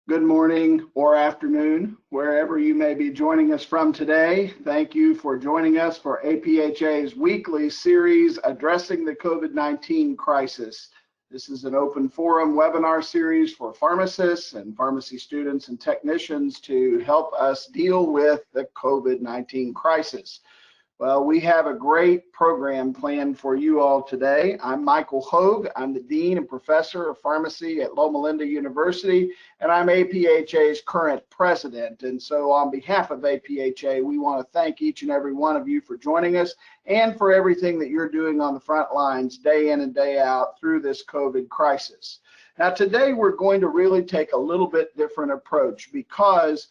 Good morning or afternoon, wherever you may be joining us from today. Thank you for joining us for APHA's weekly series addressing the COVID-19 crisis. This is an open forum webinar series for pharmacists and pharmacy students and technicians to help us deal with the COVID-19 crisis. Well, we have a great program planned for you all today. I'm Michael Hogue. I'm the Dean and Professor of Pharmacy at Loma Linda University, and I'm APHA's current president. And so on behalf of APHA, we want to thank each and every one of you for joining us and for everything that you're doing on the front lines day in and day out through this COVID crisis. Now, today we're going to really take a little bit different approach because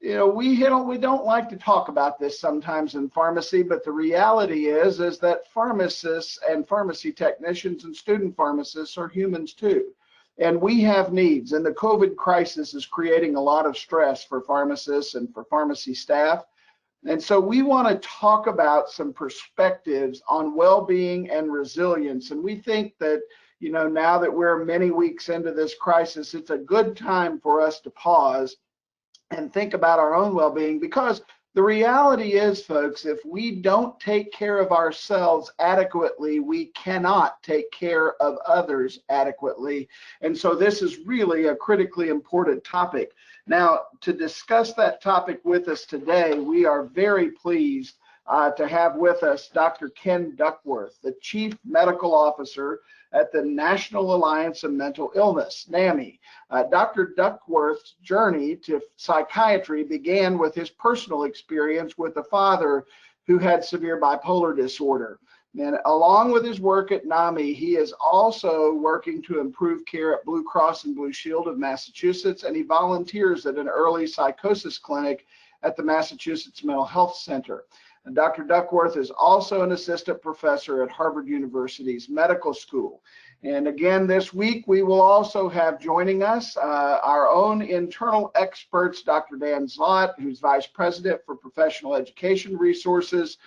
we don't like to talk about this sometimes in pharmacy, but the reality is that pharmacists and pharmacy technicians and student pharmacists are humans too. And we have needs, and the COVID crisis is creating a lot of stress for pharmacists and for pharmacy staff. And so we want to talk about some perspectives on well-being and resilience. And we think that, now that we're many weeks into this crisis, it's a good time for us to pause and think about our own well-being, because the reality is, folks, if we don't take care of ourselves adequately, we cannot take care of others adequately. And so this is really a critically important topic. Now, to discuss that topic with us today, we are very pleased to have with us Dr. Ken Duckworth, the Chief Medical Officer at the National Alliance of Mental Illness, NAMI. Dr. Duckworth's journey to psychiatry began with his personal experience with a father who had severe bipolar disorder. And along with his work at NAMI, he is also working to improve care at Blue Cross and Blue Shield of Massachusetts, and he volunteers at an early psychosis clinic at the Massachusetts Mental Health Center. And Dr. Duckworth is also an assistant professor at Harvard University's Medical School. And again, this week, we will also have joining us our own internal experts, Dr. Dan Zlott, who's Vice President for Professional Education Resources.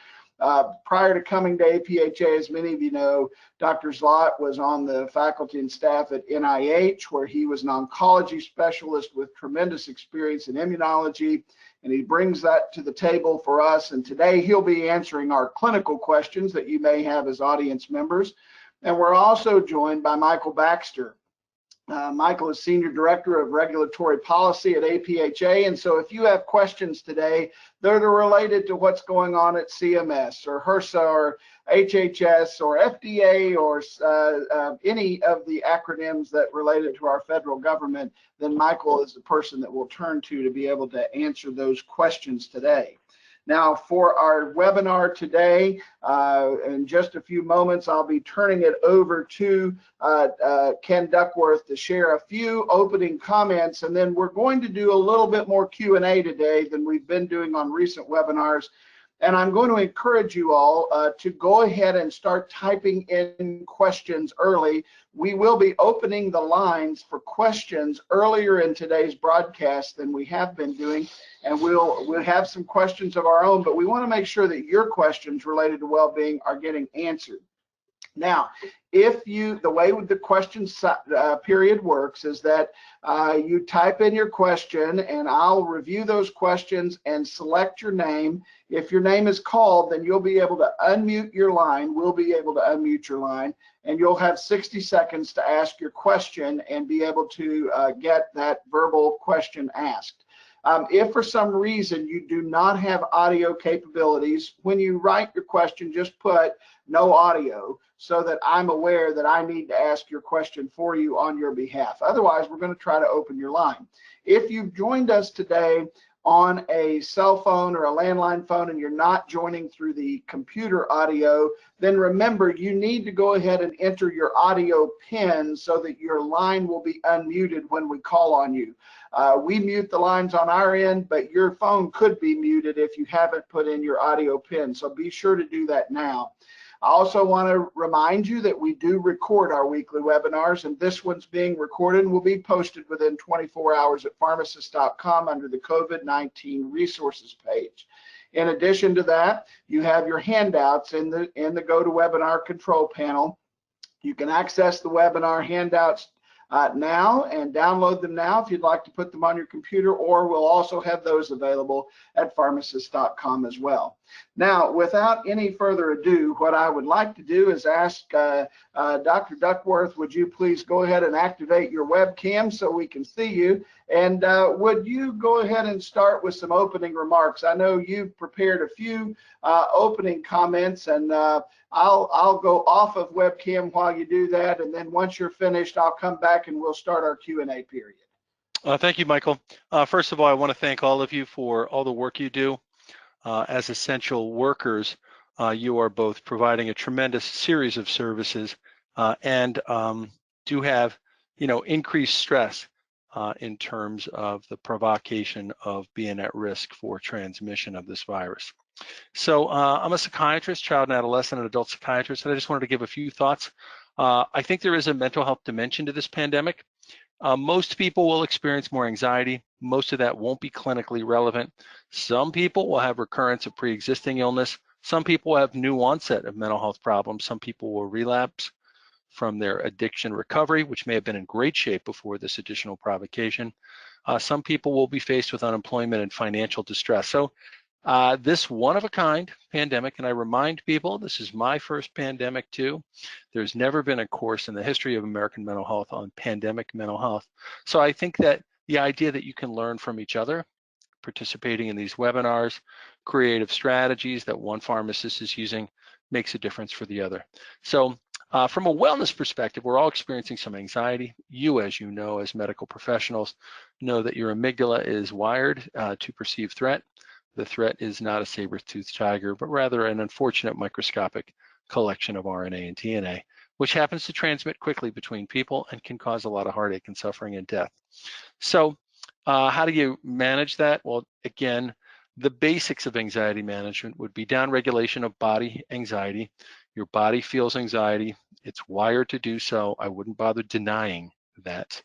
Prior to coming to APHA, as many of you know, Dr. Zlott was on the faculty and staff at NIH, where he was an oncology specialist with tremendous experience in immunology, and he brings that to the table for us. And today he'll be answering our clinical questions that you may have as audience members. And we're also joined by Michael Baxter. Michael is Senior Director of Regulatory Policy at APHA, and so if you have questions today that are related to what's going on at CMS or HRSA or HHS or FDA or any of the acronyms that related to our federal government, then Michael is the person that we'll turn to be able to answer those questions today. Now, for our webinar today, in just a few moments, I'll be turning it over to Ken Duckworth to share a few opening comments, and then we're going to do a little bit more Q&A today than we've been doing on recent webinars. And I'm going to encourage you all to go ahead and start typing in questions early. We will be opening the lines for questions earlier in today's broadcast than we have been doing, and we'll have some questions of our own, but we want to make sure that your questions related to well-being are getting answered. Now, the way the question period works is that you type in your question, and I'll review those questions and select your name. If your name is called, then you'll be able to unmute your line. We'll be able to unmute your line, and you'll have 60 seconds to ask your question and be able to get that verbal question asked. If for some reason you do not have audio capabilities, when you write your question, just put no audio so that I'm aware that I need to ask your question for you on your behalf. Otherwise, we're going to try to open your line. If you've joined us today on a cell phone or a landline phone and you're not joining through the computer audio, then remember you need to go ahead and enter your audio PIN so that your line will be unmuted when we call on you. We mute the lines on our end, but your phone could be muted if you haven't put in your audio PIN, so be sure to do that now. I also want to remind you that we do record our weekly webinars, and this one's being recorded and will be posted within 24 hours at pharmacists.com under the COVID-19 resources page. In addition to that, you have your handouts in the GoToWebinar control panel. You can access the webinar handouts now and download them now if you'd like to put them on your computer, or we'll also have those available at pharmacists.com as well. Now, without any further ado, what I would like to do is ask Dr. Duckworth, would you please go ahead and activate your webcam so we can see you? And would you go ahead and start with some opening remarks? I know you've prepared a few opening comments, and I'll go off of webcam while you do that, and then once you're finished, I'll come back and we'll start our Q&A period. Thank you, Michael. First of all, I want to thank all of you for all the work you do. As essential workers, you are both providing a tremendous series of services and do have, increased stress in terms of the provocation of being at risk for transmission of this virus. So I'm a psychiatrist, child and adolescent and adult psychiatrist, and I just wanted to give a few thoughts. I think there is a mental health dimension to this pandemic. Most people will experience more anxiety. Most of that won't be clinically relevant. Some people will have recurrence of pre-existing illness. Some people will have new onset of mental health problems. Some people will relapse from their addiction recovery, which may have been in great shape before this additional provocation. Some people will be faced with unemployment and financial distress. So this one-of-a-kind pandemic, and I remind people, this is my first pandemic too. There's never been a course in the history of American mental health on pandemic mental health. So I think that the idea that you can learn from each other, participating in these webinars, creative strategies that one pharmacist is using, makes a difference for the other. So from a wellness perspective, we're all experiencing some anxiety. You, as you know, as medical professionals, know that your amygdala is wired to perceive threat. The threat is not a saber-toothed tiger, but rather an unfortunate microscopic collection of RNA and DNA, which happens to transmit quickly between people and can cause a lot of heartache and suffering and death. So how do you manage that? Well, again, the basics of anxiety management would be downregulation of body anxiety. Your body feels anxiety. It's wired to do so. I wouldn't bother denying that,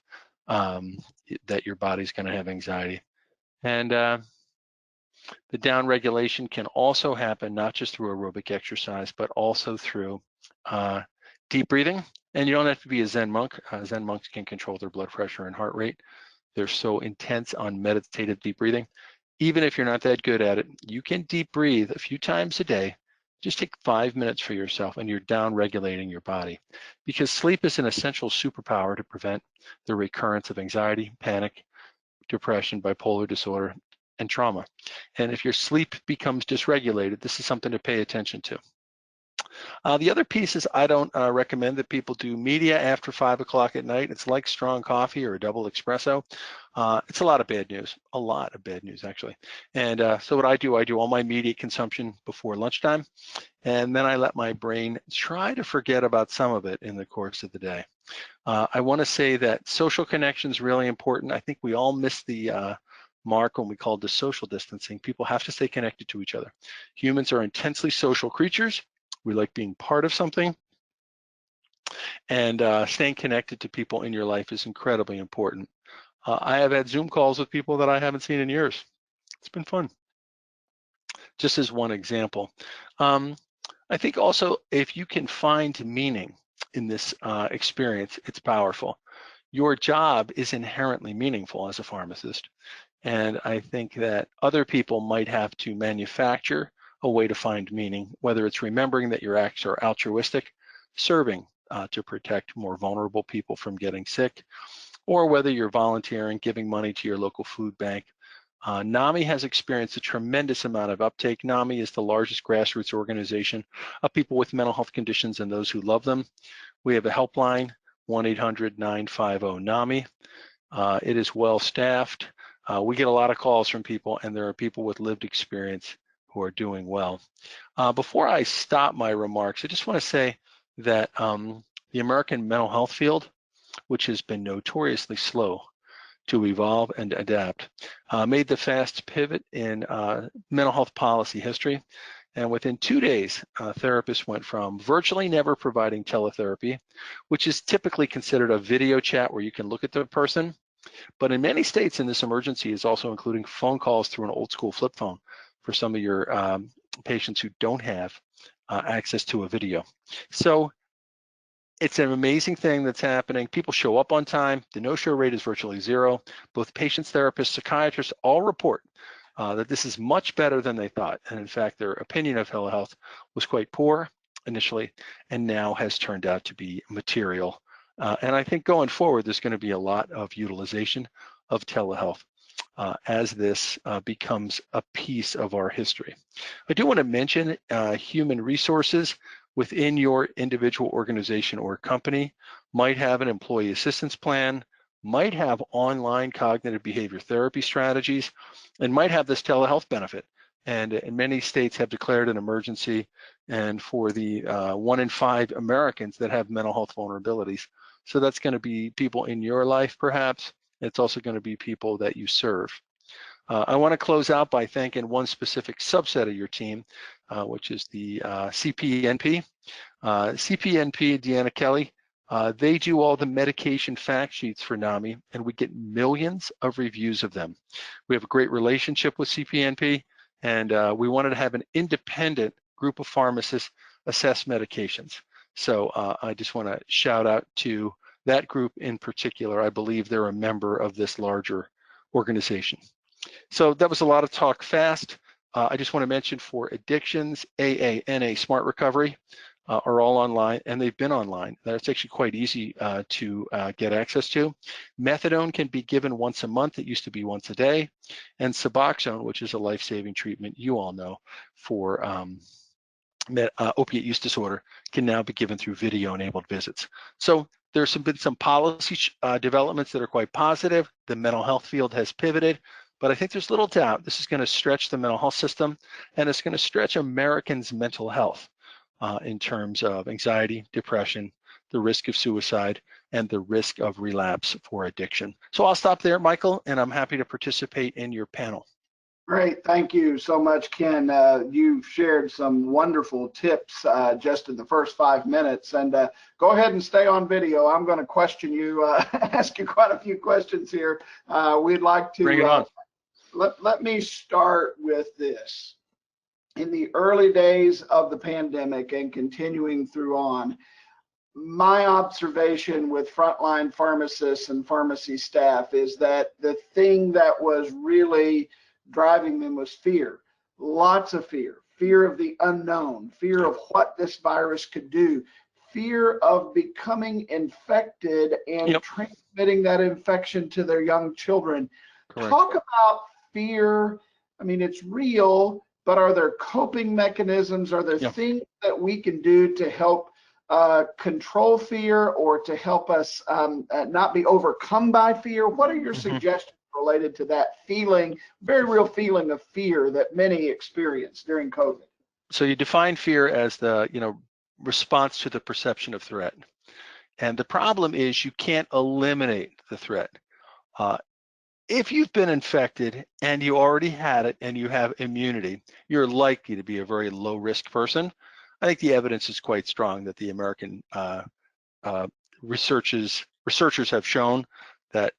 that your body's going to have anxiety. And the downregulation can also happen not just through aerobic exercise, but also through deep breathing. And you don't have to be a Zen monk. Zen monks can control their blood pressure and heart rate. They're so intense on meditative deep breathing. Even if you're not that good at it, you can deep breathe a few times a day. Just take 5 minutes for yourself and you're down-regulating your body. Because sleep is an essential superpower to prevent the recurrence of anxiety, panic, depression, bipolar disorder, and trauma. And if your sleep becomes dysregulated, this is something to pay attention to. The other piece is I don't recommend that people do media after 5 o'clock at night. It's like strong coffee or a double espresso. It's a lot of bad news actually. And so what I do all my media consumption before lunchtime, and then I let my brain try to forget about some of it in the course of the day. I want to say that social connection is really important. I think we all miss the mark when we call this social distancing. People have to stay connected to each other. Humans are intensely social creatures. We like being part of something. And staying connected to people in your life is incredibly important. I have had Zoom calls with people that I haven't seen in years. It's been fun. Just as one example. I think also if you can find meaning in this experience, it's powerful. Your job is inherently meaningful as a pharmacist. And I think that other people might have to manufacture a way to find meaning, whether it's remembering that your acts are altruistic, serving to protect more vulnerable people from getting sick, or whether you're volunteering, giving money to your local food bank. NAMI has experienced a tremendous amount of uptake. NAMI is the largest grassroots organization of people with mental health conditions and those who love them. We have a helpline, 1-800-950-NAMI. It is well staffed. We get a lot of calls from people, and there are people with lived experience who are doing well. Before I stop my remarks, I just want to say that the American mental health field, which has been notoriously slow to evolve and adapt, made the fast pivot in mental health policy history. And within 2 days, therapists went from virtually never providing teletherapy, which is typically considered a video chat where you can look at the person. But in many states in this emergency is also including phone calls through an old school flip phone for some of your patients who don't have access to a video. So It's an amazing thing that's happening. People show up on time. The no-show rate is virtually zero. Both patients, therapists, psychiatrists all report that this is much better than they thought. And in fact, their opinion of telehealth was quite poor initially, and now has turned out to be material. And I think going forward, there's going to be a lot of utilization of telehealth as this becomes a piece of our history. I do want to mention human resources within your individual organization or company might have an employee assistance plan, might have online cognitive behavior therapy strategies, and might have this telehealth benefit. And many states have declared an emergency, and for the 1 in 5 Americans that have mental health vulnerabilities. So that's going to be people in your life, perhaps. It's also going to be people that you serve. I want to close out by thanking one specific subset of your team, which is the CPNP. CPNP, Deanna Kelly, they do all the medication fact sheets for NAMI, and we get millions of reviews of them. We have a great relationship with CPNP, and we wanted to have an independent group of pharmacists assess medications. So I just want to shout out to that group in particular. I believe they're a member of this larger organization. So that was a lot of talk fast. I just want to mention for addictions, AA, NA, Smart Recovery are all online, and they've been online. That's actually quite easy to get access to. Methadone can be given once a month. It used to be once a day. And Suboxone, which is a life-saving treatment you all know for opiate use disorder, can now be given through video-enabled visits. So there's been some policy developments that are quite positive. The mental health field has pivoted, but I think there's little doubt this is going to stretch the mental health system, and it's going to stretch Americans' mental health in terms of anxiety, depression, the risk of suicide, and the risk of relapse for addiction. So I'll stop there, Michael, and I'm happy to participate in your panel. Great, thank you so much, Ken. You've shared some wonderful tips just in the first 5 minutes, and go ahead and stay on video. I'm going to question you, ask you quite a few questions here. We'd like to bring it on. Let me start with this. In the early days of the pandemic and continuing through on, my observation with frontline pharmacists and pharmacy staff is that the thing that was really driving them was fear. Lots of fear. Fear of the unknown, fear of what this virus could do, fear of becoming infected and transmitting that infection to their young children. Correct. Talk about fear. I mean, it's real, but are there coping mechanisms? Are there things that we can do to help control fear or to help us not be overcome by fear? What are your suggestions related to that feeling, very real feeling of fear that many experienced during COVID? So you define fear as the response to the perception of threat. And the problem is you can't eliminate the threat. If you've been infected and you already had it and you have immunity, you're likely to be a very low risk person. I think the evidence is quite strong that the American researchers have shown that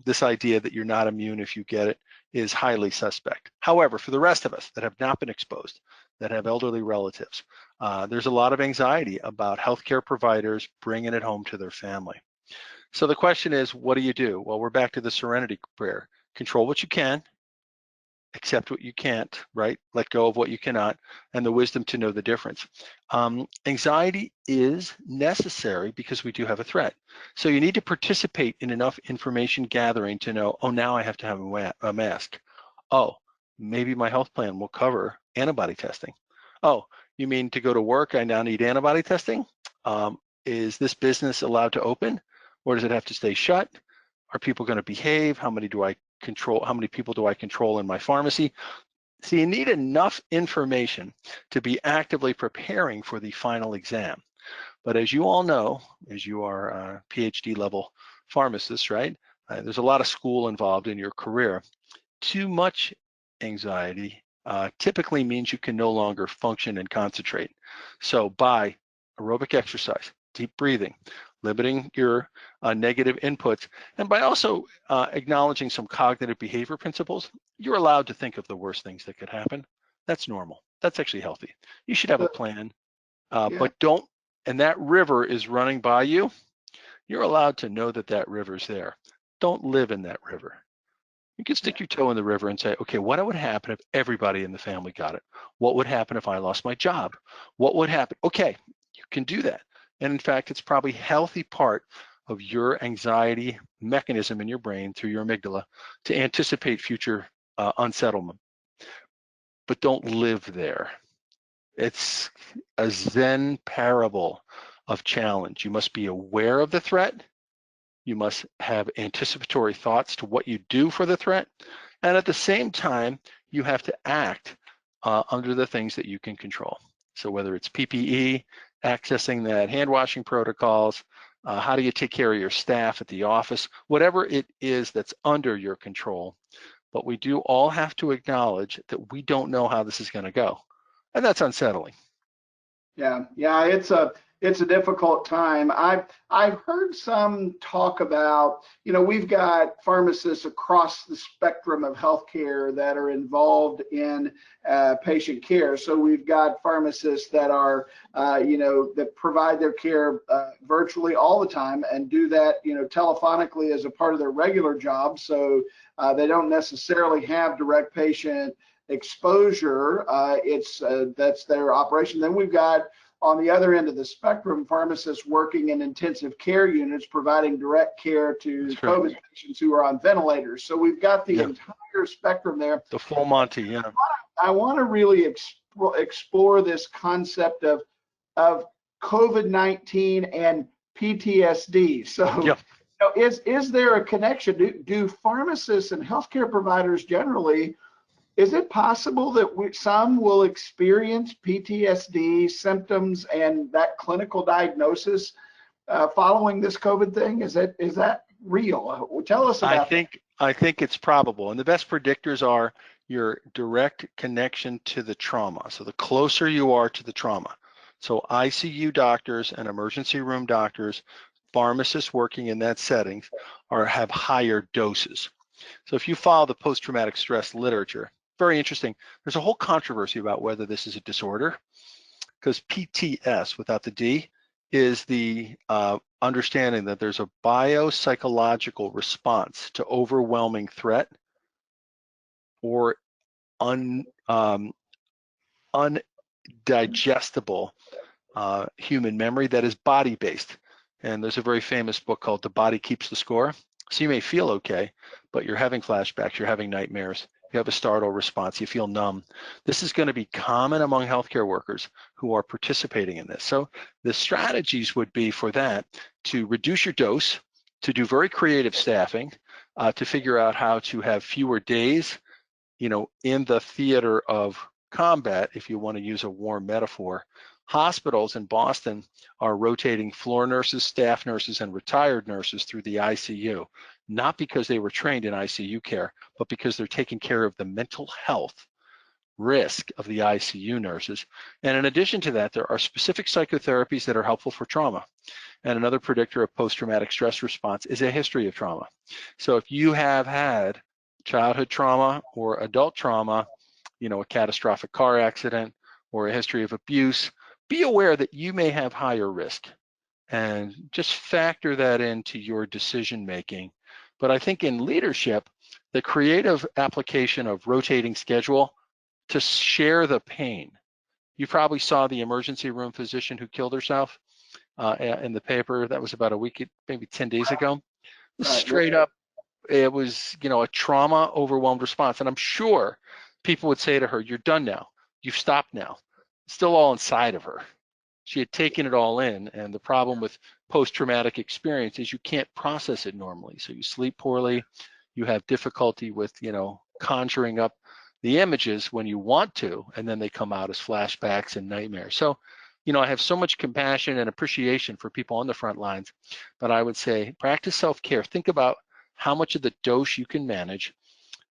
this idea that you're not immune if you get it is highly suspect. However, for the rest of us that have not been exposed, that have elderly relatives, there's a lot of anxiety about healthcare providers bringing it home to their family. So the question is, what do you do? Well, we're back to the serenity prayer. Control what you can, accept what you can't, right? Let go of what you cannot, and the wisdom to know the difference. Anxiety is necessary because we do have a threat. So you need to participate in enough information gathering to know, oh, now I have to have a mask. Oh, maybe my health plan will cover antibody testing. Oh, you mean to go to work, I now need antibody testing? Is this business allowed to open? Or does it have to stay shut? Are people going to behave? How many do I control? How many people do I control in my pharmacy? So you need enough information to be actively preparing for the final exam. But as you all know, as you are PhD level pharmacists, right? There's a lot of school involved in your career. Too much anxiety typically means you can no longer function and concentrate. So by aerobic exercise, deep breathing, limiting your negative inputs, and by also acknowledging some cognitive behavior principles, you're allowed to think of the worst things that could happen. That's normal. That's actually healthy. You should have a plan, but don't and that river is running by you, you're allowed to know that that river's there. Don't live in that river. You can stick your toe in the river and say, okay, what would happen if everybody in the family got it? What would happen if I lost my job? What would happen? Okay, you can do that. And in fact, it's probably a healthy part of your anxiety mechanism in your brain through your amygdala to anticipate future unsettlement. But don't live there. It's a Zen parable of challenge. You must be aware of the threat. You must have anticipatory thoughts to what you do for the threat. And at the same time, you have to act under the things that you can control. So whether it's PPE, accessing that hand washing protocols, how do you take care of your staff at the office, whatever it is that's under your control. But we do all have to acknowledge that we don't know how this is going to go. And that's unsettling. Yeah, it's a difficult time. I've heard some talk about, we've got pharmacists across the spectrum of healthcare that are involved in patient care. So we've got pharmacists that are, that provide their care virtually all the time and do that, telephonically as a part of their regular job. So they don't necessarily have direct patient exposure. That's their operation. Then we've got, on the other end of the spectrum, pharmacists working in intensive care units providing direct care to COVID patients who are on ventilators. So we've got the entire spectrum there. The full Monty, yeah. I want to really explore this concept of COVID-19 and PTSD. So is there a connection? Do pharmacists and healthcare providers generally, is it possible that some will experience PTSD symptoms and that clinical diagnosis following this COVID thing? Is that real? Tell us about that. I think it's probable. And the best predictors are your direct connection to the trauma. So the closer you are to the trauma. So ICU doctors and emergency room doctors, pharmacists working in that setting have higher doses. So if you follow the post-traumatic stress literature, very interesting. There's a whole controversy about whether this is a disorder, because PTS without the D is the understanding that there's a biopsychological response to overwhelming threat or undigestible human memory that is body-based. And there's a very famous book called The Body Keeps the Score. So you may feel okay, but you're having flashbacks, you're having nightmares, you have a startle response, you feel numb. This is going to be common among healthcare workers who are participating in this. So the strategies would be for that to reduce your dose, to do very creative staffing, to figure out how to have fewer days, in the theater of combat, if you want to use a warm metaphor. Hospitals in Boston are rotating floor nurses, staff nurses, and retired nurses through the ICU, not because they were trained in ICU care, but because they're taking care of the mental health risk of the ICU nurses. And in addition to that, there are specific psychotherapies that are helpful for trauma. And another predictor of post-traumatic stress response is a history of trauma. So if you have had childhood trauma or adult trauma, a catastrophic car accident or a history of abuse, be aware that you may have higher risk and just factor that into your decision making. But I think in leadership, the creative application of rotating schedule to share the pain. You probably saw the emergency room physician who killed herself in the paper. That was about a week, maybe 10 days ago. Straight up, it was, a trauma overwhelmed response. And I'm sure people would say to her, you're done now. You've stopped now. It's still all inside of her. She had taken it all in. And the problem with post-traumatic experience is you can't process it normally. So you sleep poorly. You have difficulty with, conjuring up the images when you want to, and then they come out as flashbacks and nightmares. So, I have so much compassion and appreciation for people on the front lines, but I would say practice self-care. Think about how much of the dose you can manage.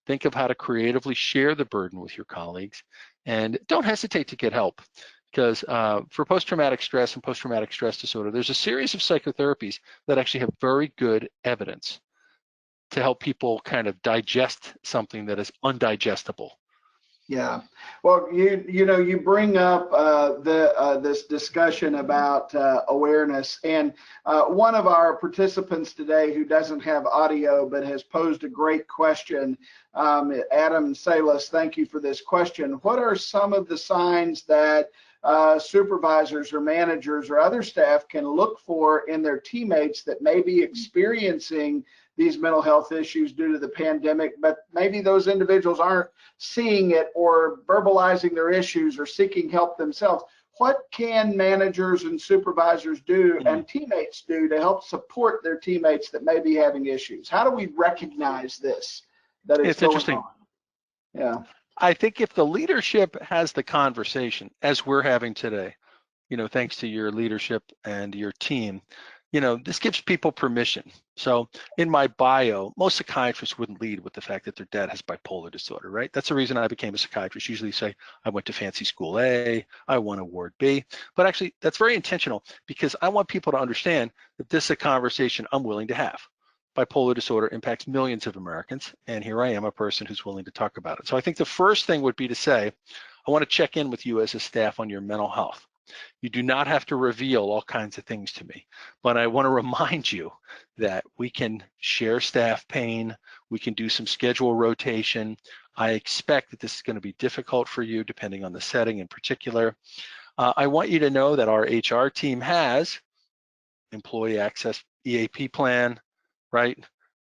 Think of how to creatively share the burden with your colleagues, and don't hesitate to get help, because for post-traumatic stress and post-traumatic stress disorder, there's a series of psychotherapies that actually have very good evidence to help people kind of digest something that is undigestible. Yeah. Well, you bring up this discussion about awareness, and one of our participants today who doesn't have audio but has posed a great question, Adam Salas, thank you for this question. What are some of the signs that supervisors or managers or other staff can look for in their teammates that may be experiencing these mental health issues due to the pandemic, but maybe those individuals aren't seeing it or verbalizing their issues or seeking help themselves? What can managers and supervisors do and teammates do to help support their teammates that may be having issues? How do we recognize this, that it's going interesting. on? Yeah. I think if the leadership has the conversation as we're having today, thanks to your leadership and your team, this gives people permission. So in my bio, most psychiatrists wouldn't lead with the fact that their dad has bipolar disorder, right? That's the reason I became a psychiatrist. Usually say, I went to fancy school A, I won award B, but actually that's very intentional because I want people to understand that this is a conversation I'm willing to have. Bipolar disorder impacts millions of Americans, and here I am, a person who's willing to talk about it. So I think the first thing would be to say, I want to check in with you as a staff on your mental health. You do not have to reveal all kinds of things to me, but I want to remind you that we can share staff pain, we can do some schedule rotation. I expect that this is going to be difficult for you depending on the setting in particular. I want you to know that our HR team has employee access EAP plan, right?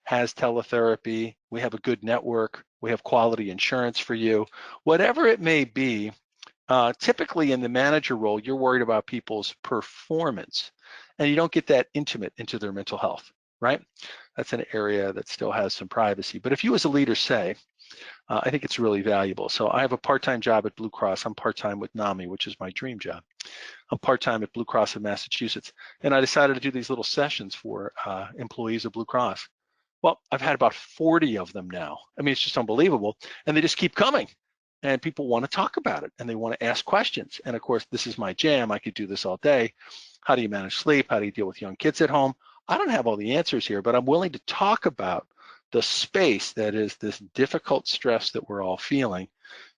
Has teletherapy, we have a good network, we have quality insurance for you. Whatever it may be, typically in the manager role, you're worried about people's performance and you don't get that intimate into their mental health, right? That's an area that still has some privacy. But if you as a leader say, I think it's really valuable. So I have a part-time job at Blue Cross. I'm part-time with NAMI, which is my dream job. I'm part-time at Blue Cross of Massachusetts. And I decided to do these little sessions for employees of Blue Cross. Well, I've had about 40 of them now. I mean, it's just unbelievable. And they just keep coming. And people want to talk about it and they want to ask questions. And of course, this is my jam. I could do this all day. How do you manage sleep? How do you deal with young kids at home? I don't have all the answers here, but I'm willing to talk about the space that is this difficult stress that we're all feeling.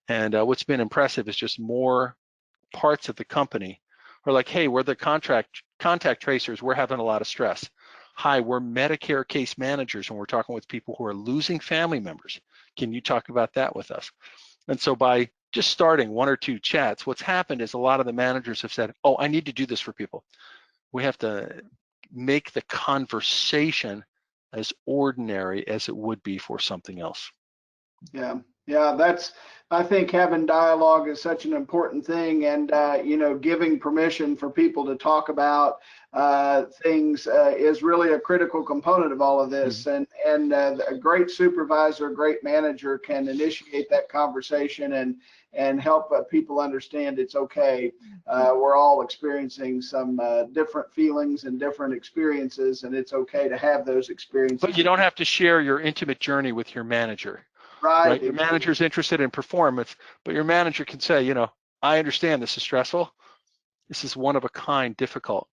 And what's been impressive is just more parts of the company are like, hey, we're the contact tracers. We're having a lot of stress. Hi, we're Medicare case managers and we're talking with people who are losing family members. Can you talk about that with us? And so by just starting one or two chats, what's happened is a lot of the managers have said, oh, I need to do this for people. We have to make the conversation as ordinary as it would be for something else. Yeah, I think having dialogue is such an important thing, and giving permission for people to talk about things is really a critical component of all of this. And a great supervisor, a great manager can initiate that conversation and help people understand it's okay. We're all experiencing some different feelings and different experiences, and it's okay to have those experiences. But you don't have to share your intimate journey with your manager. Right. Your manager's interested in performance, but your manager can say, I understand this is stressful. This is one of a kind, difficult.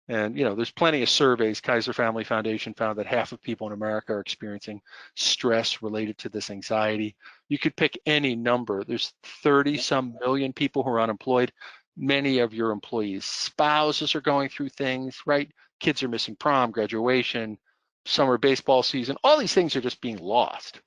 And, there's plenty of surveys. Kaiser Family Foundation found that half of people in America are experiencing stress related to this anxiety. You could pick any number. There's 30-some million people who are unemployed. Many of your employees' spouses are going through things, right? Kids are missing prom, graduation, summer baseball season. All these things are just being lost.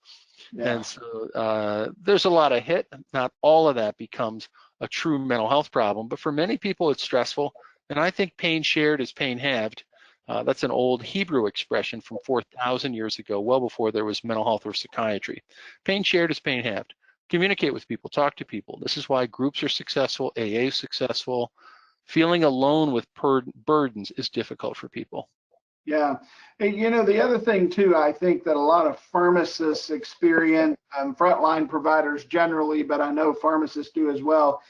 Yeah. And so there's a lot of hit. Not all of that becomes a true mental health problem, but for many people it's stressful. And I think pain shared is pain halved. That's an old Hebrew expression from 4,000 years ago, well before there was mental health or psychiatry. Pain shared is pain halved. Communicate with people, talk to people. This is why groups are successful, AA is successful. Feeling alone with burdens is difficult for people. Yeah. And, the other thing too, I think that a lot of pharmacists experience, frontline providers generally, but I know pharmacists do as well,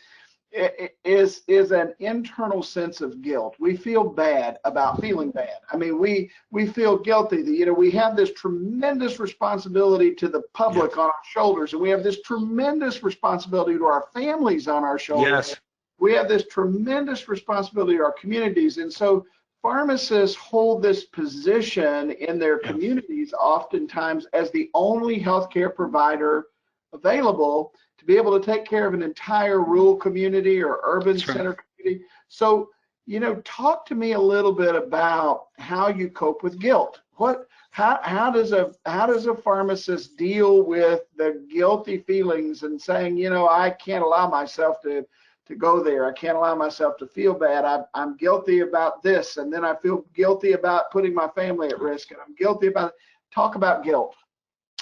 is an internal sense of guilt. We feel bad about feeling bad. I mean, we feel guilty that, we have this tremendous responsibility to the public on our shoulders, and we have this tremendous responsibility to our families on our shoulders. Yes. We have this tremendous responsibility to our communities. And so pharmacists hold this position in their communities oftentimes as the only healthcare provider available to be able to take care of an entire rural community or urban That's right. center community. So, talk to me a little bit about how you cope with guilt. How does a pharmacist deal with the guilty feelings and saying, I can't allow myself to go there. I can't allow myself to feel bad. I'm guilty about this, and then I feel guilty about putting my family at risk, and I'm guilty about. Talk about guilt.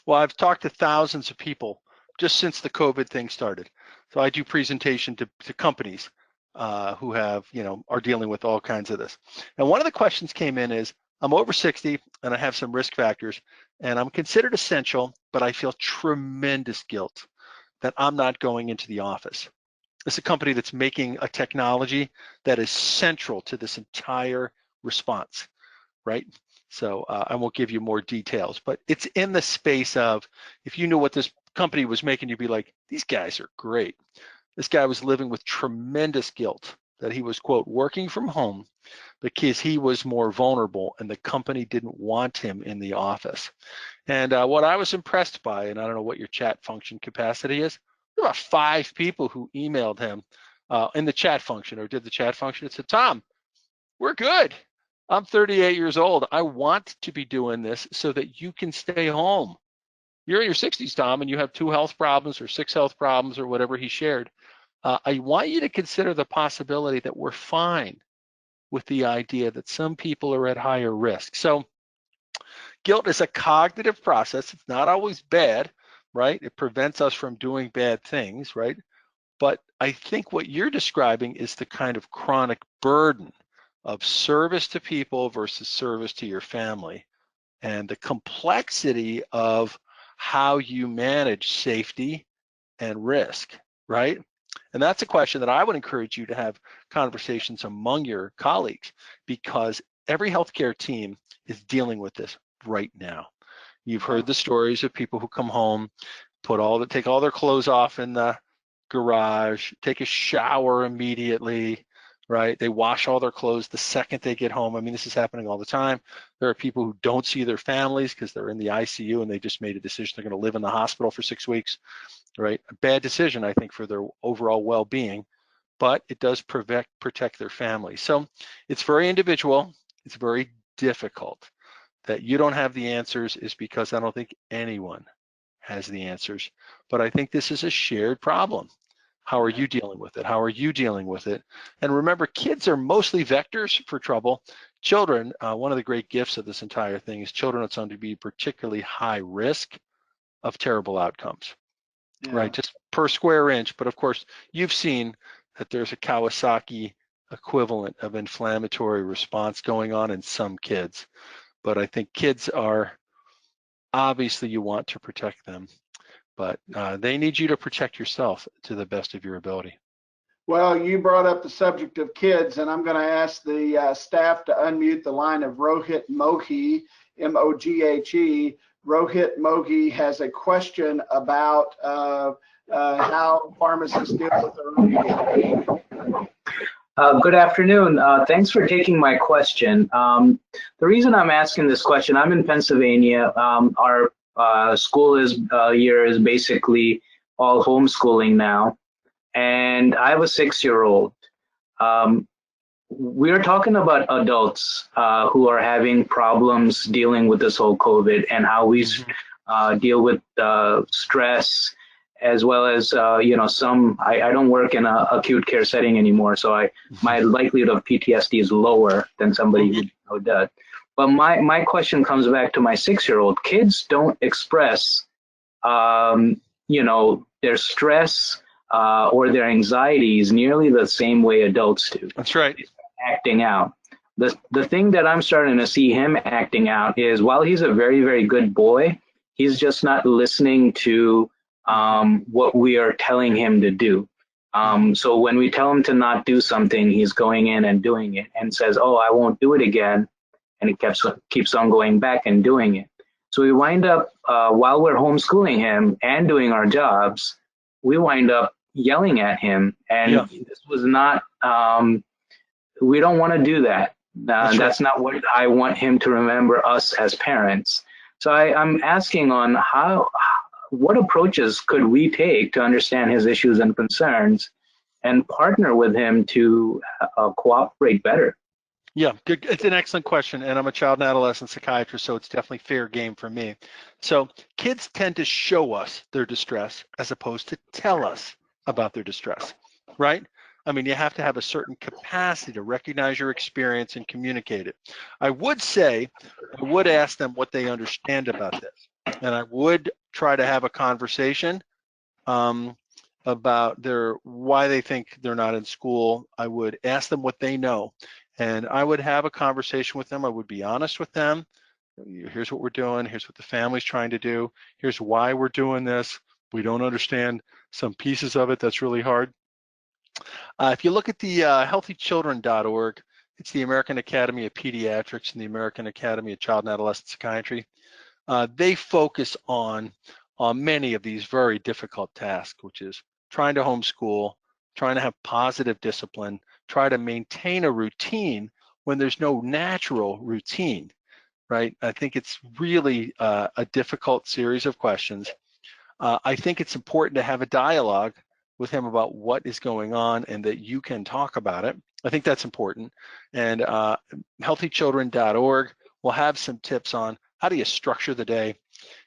Well, I've talked to thousands of people just since the COVID thing started. So I do presentation to companies who have, are dealing with all kinds of this. And one of the questions came in is, I'm over 60 and I have some risk factors and I'm considered essential, but I feel tremendous guilt that I'm not going into the office. It's a company that's making a technology that is central to this entire response, right? So I won't give you more details, but it's in the space of, if you knew what this company was making, you'd be like, these guys are great. This guy was living with tremendous guilt that he was, quote, working from home because he was more vulnerable and the company didn't want him in the office. And what I was impressed by, and I don't know what your chat function capacity is, there were about 5 people who emailed him in the chat function or did the chat function and said, Tom, we're good. I'm 38 years old. I want to be doing this so that you can stay home. You're in your 60s, Tom, and you have 2 health problems or 6 health problems or whatever he shared. I want you to consider the possibility that we're fine with the idea that some people are at higher risk. So guilt is a cognitive process. It's not always bad, right? It prevents us from doing bad things, right? But I think what you're describing is the kind of chronic burden of service to people versus service to your family, and the complexity of how you manage safety and risk, right? And that's a question that I would encourage you to have conversations among your colleagues, because every healthcare team is dealing with this right now. You've heard the stories of people who come home, take all their clothes off in the garage, take a shower immediately, right? They wash all their clothes the second they get home. I mean, this is happening all the time. There are people who don't see their families because they're in the ICU and they just made a decision they're going to live in the hospital for 6 weeks, right? A bad decision, I think, for their overall well-being, but it does protect their family. So it's very individual. It's very difficult. That you don't have the answers is because I don't think anyone has the answers, but I think this is a shared problem. How are you dealing with it? How are you dealing with it? And remember, kids are mostly vectors for trouble. Children, one of the great gifts of this entire thing is children are found to be particularly high risk of terrible outcomes, right? Just per square inch. But of course, you've seen that there's a Kawasaki equivalent of inflammatory response going on in some kids. But I think kids are, obviously you want to protect them, but they need you to protect yourself to the best of your ability. Well, you brought up the subject of kids, and I'm going to ask the staff to unmute the line of Rohit Moghe, M-O-G-H-E. Rohit Moghe has a question about how pharmacists deal with their own guilt. Good afternoon. Thanks for taking my question. The reason I'm asking this question, I'm in Pennsylvania. Our school year is basically all homeschooling now, and I have a 6-year-old. We're talking about adults who are having problems dealing with this whole COVID and how we deal with stress, as well as, I don't work in an acute care setting anymore, so my likelihood of PTSD is lower than somebody who does. But my question comes back to my 6-year-old. Kids don't express, their stress or their anxieties nearly the same way adults do. That's right. Acting out. The thing that I'm starting to see him acting out is, while he's a very, very good boy, he's just not listening to what we are telling him to do. So when we tell him to not do something, he's going in and doing it and says, oh, I won't do it again. And he keeps on going back and doing it. So we wind up, while we're homeschooling him and doing our jobs, we wind up yelling at him. And this was not, we don't want to do that. That's not what I want him to remember us as parents. So I'm asking on what approaches could we take to understand his issues and concerns and partner with him to cooperate better? Yeah, good. It's an excellent question, and I'm a child and adolescent psychiatrist, so it's definitely fair game for me. So kids tend to show us their distress as opposed to tell us about their distress, right? I mean, you have to have a certain capacity to recognize your experience and communicate it. I would say, I would ask them what they understand about this, and I would try to have a conversation about why they think they're not in school. I would ask them what they know, and I would have a conversation with them. I would be honest with them. Here's what we're doing. Here's what the family's trying to do. Here's why we're doing this. We don't understand some pieces of it. That's really hard. If you look at the healthychildren.org, it's the American Academy of Pediatrics and the American Academy of Child and Adolescent Psychiatry. They focus on many of these very difficult tasks, which is trying to homeschool, trying to have positive discipline, try to maintain a routine when there's no natural routine, right? I think it's really a difficult series of questions. I think it's important to have a dialogue with him about what is going on and that you can talk about it. I think that's important. And healthychildren.org will have some tips on how do you structure the day.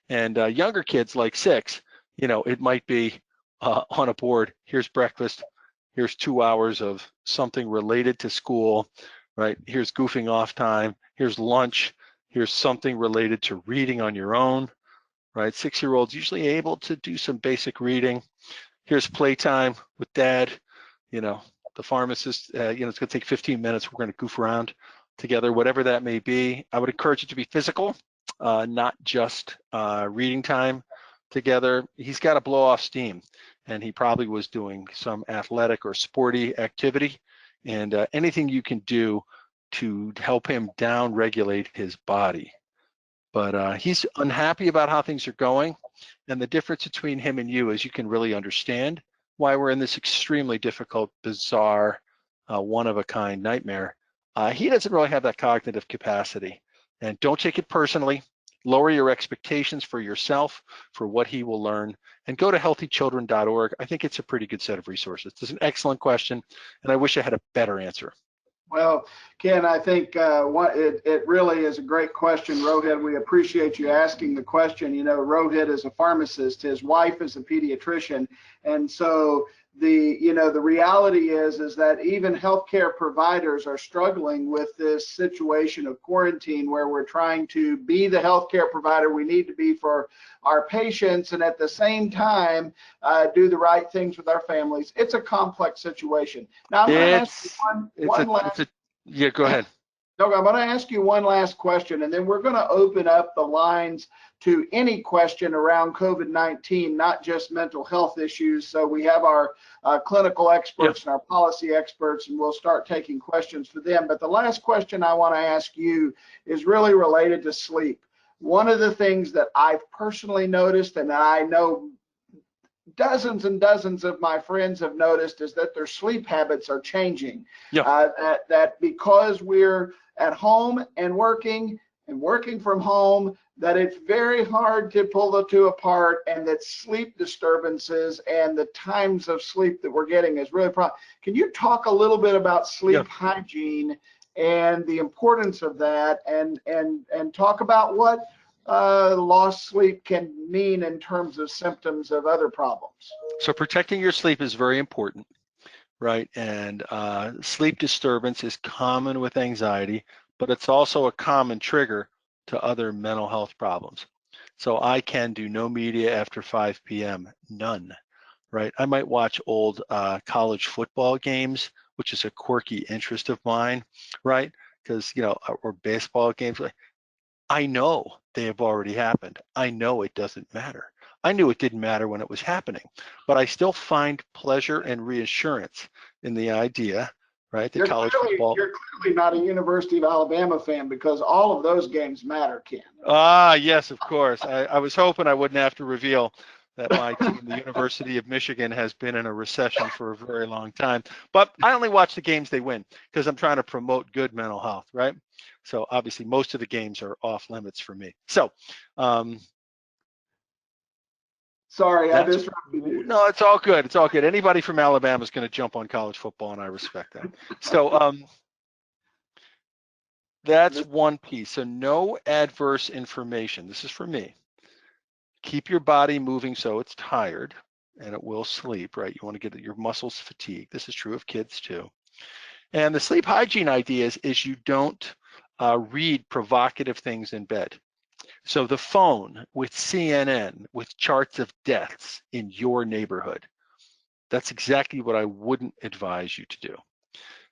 And younger kids like 6, it might be on a board, here's breakfast, here's 2 hours of something related to school, right? Here's goofing off time, here's lunch, here's something related to reading on your own, right? 6-year-olds usually able to do some basic reading. Here's playtime with dad, the pharmacist, it's going to take 15 minutes. We're going to goof around together, whatever that may be. I would encourage it to be physical, not just reading time together. He's got to blow off steam, and he probably was doing some athletic or sporty activity, and anything you can do to help him down-regulate his body. But he's unhappy about how things are going, and the difference between him and you is you can really understand why we're in this extremely difficult, bizarre, one-of-a-kind nightmare. He doesn't really have that cognitive capacity. And don't take it personally. Lower your expectations for yourself, for what he will learn, and go to healthychildren.org. I think it's a pretty good set of resources. It's an excellent question, and I wish I had a better answer. Well, Ken, I think it really is a great question, Rohit. We appreciate you asking the question. Rohit is a pharmacist. His wife is a pediatrician. And so the reality is that even healthcare providers are struggling with this situation of quarantine, where we're trying to be the healthcare provider we need to be for our patients, and at the same time do the right things with our families. It's a complex situation. Now I'm going to ask you one last. Yeah, go ahead. No, I'm going to ask you one last question, and then we're going to open up the lines to any question around COVID-19, not just mental health issues. So we have our clinical experts and our policy experts, and we'll start taking questions for them. But the last question I want to ask you is really related to sleep. One of the things that I've personally noticed, and I know dozens and dozens of my friends have noticed, is that their sleep habits are changing. That because we're at home and working from home, that it's very hard to pull the two apart, and that sleep disturbances and the times of sleep that we're getting is really problem. Can you talk a little bit about sleep hygiene and the importance of that, and talk about what lost sleep can mean in terms of symptoms of other problems? So protecting your sleep is very important, right? And sleep disturbance is common with anxiety, but it's also a common trigger to other mental health problems. So I can do no media after 5 p.m., none, right? I might watch old college football games, which is a quirky interest of mine, right? Because, or baseball games. I know they have already happened. I know it doesn't matter. I knew it didn't matter when it was happening, but I still find pleasure and reassurance in the idea, right? That college football. You're clearly not a University of Alabama fan, because all of those games matter, Ken. Yes, of course. I was hoping I wouldn't have to reveal that my team, the University of Michigan, has been in a recession for a very long time. But I only watch the games they win, because I'm trying to promote good mental health, right? So obviously most of the games are off limits for me. So Sorry, I disrupted you. No, it's all good. It's all good. Anybody from Alabama is going to jump on college football, and I respect that. So that's one piece. So no adverse information. This is for me. Keep your body moving so it's tired, and it will sleep, right? You want to get your muscles fatigued. This is true of kids too. And the sleep hygiene idea is you don't read provocative things in bed. So the phone with CNN, with charts of deaths in your neighborhood, that's exactly what I wouldn't advise you to do.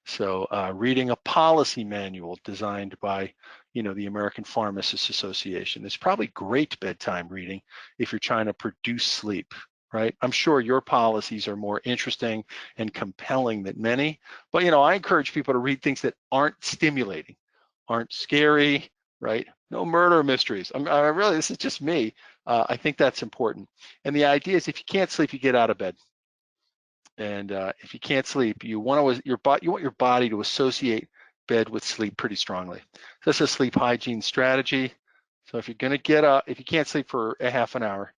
So reading a policy manual designed by, the American Pharmacists Association is probably great bedtime reading if you're trying to produce sleep, right? I'm sure your policies are more interesting and compelling than many, but I encourage people to read things that aren't stimulating, aren't scary, right? No murder mysteries. I really, this is just me. I think that's important. And the idea is if you can't sleep, you get out of bed. And if you can't sleep, you want your body to associate bed with sleep pretty strongly. So that's a sleep hygiene strategy. So if you're going to get up, if you can't sleep for a half an hour,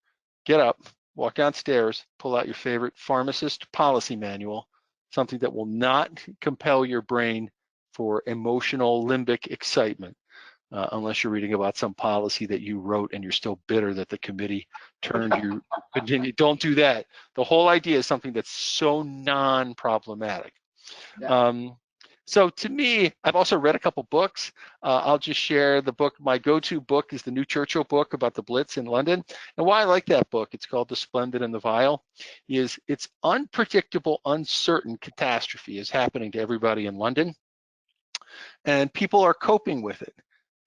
get up, walk downstairs, pull out your favorite pharmacist policy manual, something that will not compel your brain for emotional limbic excitement. Unless you're reading about some policy that you wrote and you're still bitter that the committee turned you. Don't do that. The whole idea is something that's so non-problematic. Yeah. So to me, I've also read a couple books. I'll just share the book. My go-to book is the New Churchill book about the Blitz in London. And why I like that book, it's called The Splendid and the Vile, is it's unpredictable, uncertain catastrophe is happening to everybody in London. And people are coping with it.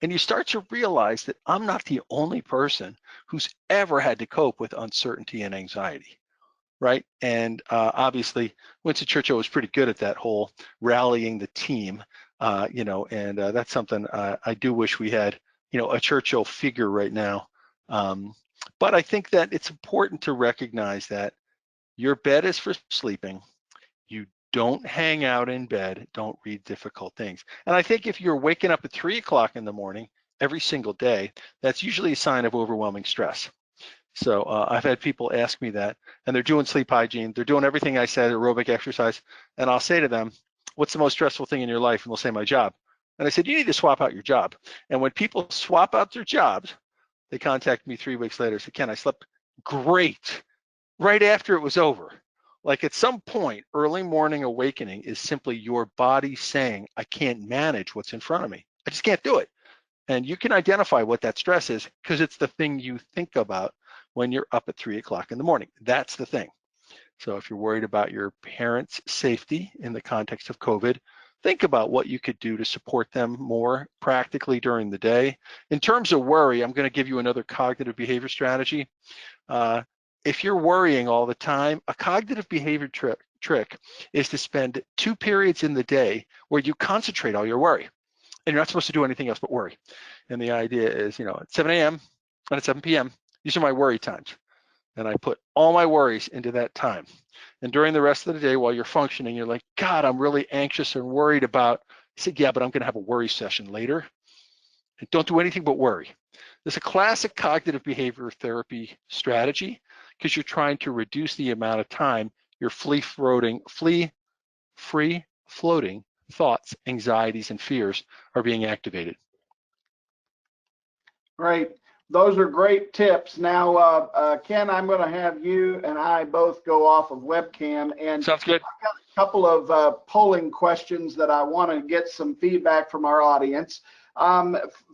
And you start to realize that I'm not the only person who's ever had to cope with uncertainty and anxiety, right? And obviously, Winston Churchill was pretty good at that whole rallying the team, and that's something I do wish we had, a Churchill figure right now. But I think that it's important to recognize that your bed is for sleeping. You don't hang out in bed, don't read difficult things. And I think if you're waking up at 3 o'clock in the morning every single day, that's usually a sign of overwhelming stress. So I've had people ask me that, and they're doing sleep hygiene, they're doing everything I said, aerobic exercise, and I'll say to them, what's the most stressful thing in your life? And they'll say, my job. And I said, you need to swap out your job. And when people swap out their jobs, they contact me 3 weeks later, say, Ken, I slept great right after it was over. Like at some point, early morning awakening is simply your body saying, I can't manage what's in front of me. I just can't do it. And you can identify what that stress is because it's the thing you think about when you're up at 3 o'clock in the morning. That's the thing. So if you're worried about your parents' safety in the context of COVID, think about what you could do to support them more practically during the day. In terms of worry, I'm going to give you another cognitive behavior strategy. If you're worrying all the time, a cognitive behavior trick is to spend 2 periods in the day where you concentrate all your worry. And you're not supposed to do anything else but worry. And the idea is, at 7 a.m. and at 7 p.m., these are my worry times. And I put all my worries into that time. And during the rest of the day while you're functioning, you're like, God, I'm really anxious and worried about. I said, yeah, but I'm going to have a worry session later. And don't do anything but worry. This is a classic cognitive behavior therapy strategy because you're trying to reduce the amount of time your free-floating thoughts, anxieties, and fears are being activated. Great. Those are great tips. Now, Ken, I'm going to have you and I both go off of webcam. And sounds good. I've got a couple of polling questions that I want to get some feedback from our audience.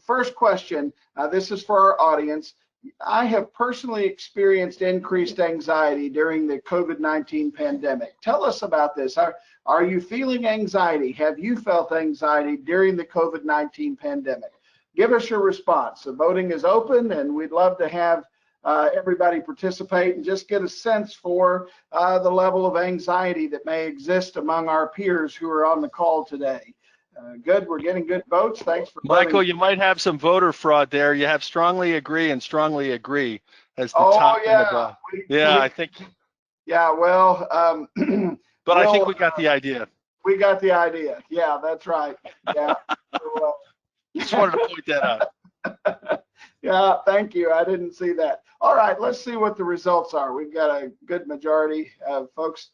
First question, this is for our audience. I have personally experienced increased anxiety during the COVID-19 pandemic. Tell us about this. Are you feeling anxiety? Have you felt anxiety during the COVID-19 pandemic? Give us your response. The voting is open, and we'd love to have everybody participate and just get a sense for the level of anxiety that may exist among our peers who are on the call today. Good, we're getting good votes. Thanks for Michael, voting. you might have some voter fraud there. You have strongly agree and strongly agree as the top. Yeah. I think. Yeah, well. But I think we got the idea. We got the idea. Yeah, that's right. Yeah. So, Just wanted to point that out. Yeah, thank you. I didn't see that. All right, let's see what the results are. We've got a good majority of folks.